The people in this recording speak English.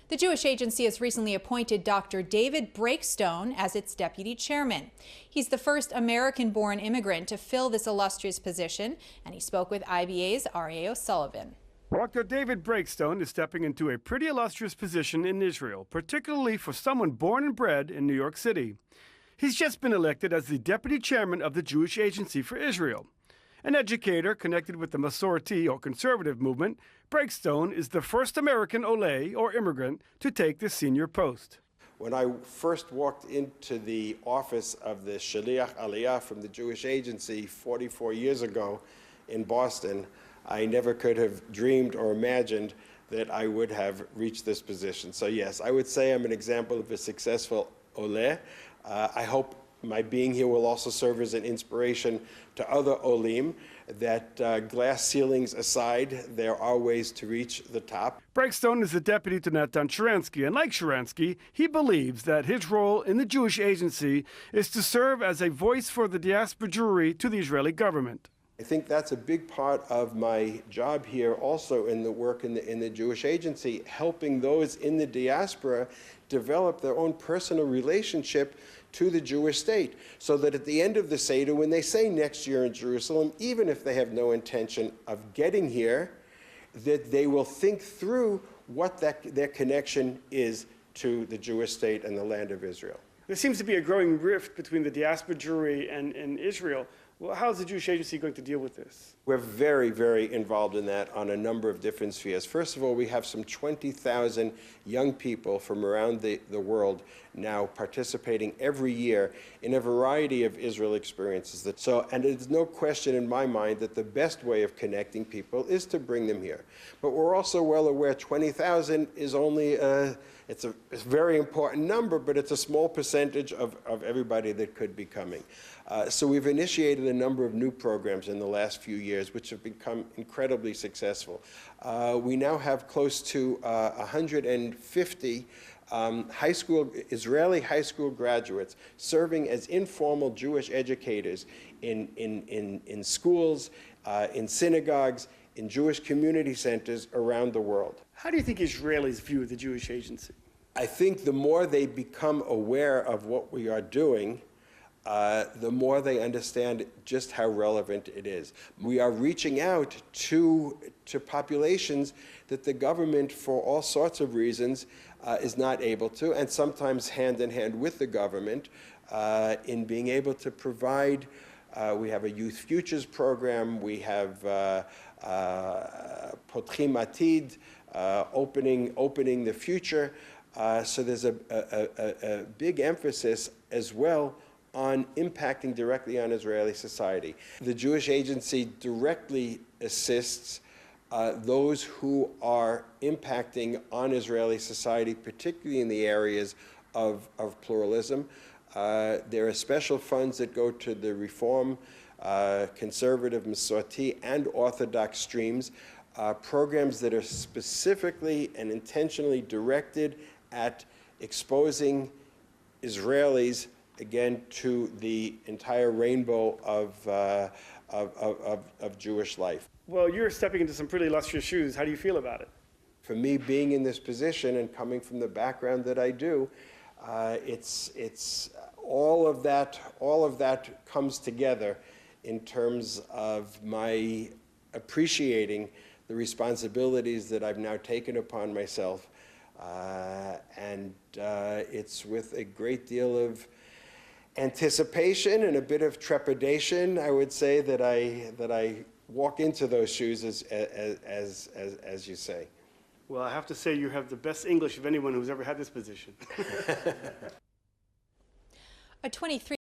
The Jewish Agency has recently appointed Dr. David Breakstone as its deputy chairman. He's the first American-born immigrant to fill this illustrious position, and he spoke with IBA's Aryeh O'Sullivan. Dr. David Breakstone is stepping into a pretty illustrious position in Israel, particularly for someone born and bred in New York City. He's just been elected as the deputy chairman of the Jewish Agency for Israel. An educator connected with the Masorti or conservative movement, Breakstone is the first American Olé or immigrant to take this senior post. When I first walked into the office of the Shaliach Aliyah from the Jewish Agency 44 years ago in Boston, I never could have dreamed or imagined that I would have reached this position. So yes, I would say I'm an example of a successful Olé. I hope my being here will also serve as an inspiration to other Olim that glass ceilings aside, there are ways to reach the top. Breakstone is the deputy to Natan Sharansky, and like Sharansky, he believes that his role in the Jewish Agency is to serve as a voice for the diaspora Jewry to the Israeli government. I think that's a big part of my job here also in the work in the Jewish Agency, helping those in the diaspora develop their own personal relationship to the Jewish state, so that at the end of the Seder, when they say next year in Jerusalem, even if they have no intention of getting here, that they will think through what their connection is to the Jewish state and the land of Israel. There seems to be a growing rift between the diaspora Jewry and Israel. Well, how is the Jewish Agency going to deal with this? We're very, very involved in that on a number of different spheres. First of all, we have some 20,000 young people from around the world now participating every year in a variety of Israel experiences. And there's no question in my mind that the best way of connecting people is to bring them here. But we're also well aware 20,000 is only it's a very important number, but it's a small percentage of everybody that could be coming. So we've initiated a number of new programs in the last few years, which have become incredibly successful. We now have close to 150 Israeli high school graduates serving as informal Jewish educators in schools, in synagogues, in Jewish community centers around the world. How do you think Israelis view the Jewish Agency? I think the more they become aware of what we are doing, the more they understand just how relevant it is. We are reaching out to populations that the government, for all sorts of reasons, is not able to, and sometimes hand in hand with the government, in being able to provide. We have a Youth Futures program. We have Potchim Atid, opening the future. So there's a big emphasis as well on impacting directly on Israeli society. The Jewish Agency directly assists those who are impacting on Israeli society, particularly in the areas of pluralism. There are special funds that go to the Reform, Conservative, Masorti, and Orthodox streams, programs that are specifically and intentionally directed at exposing Israelis, again, to the entire rainbow of Jewish life. Well, you're stepping into some pretty illustrious shoes. How do you feel about it? For me, being in this position and coming from the background that I do, it's all of that comes together in terms of my appreciating the responsibilities that I've now taken upon myself. And it's with a great deal of anticipation and a bit of trepidation, I would say, that I walk into those shoes, as you say. Well, I have to say you have the best English of anyone who's ever had this position. A 23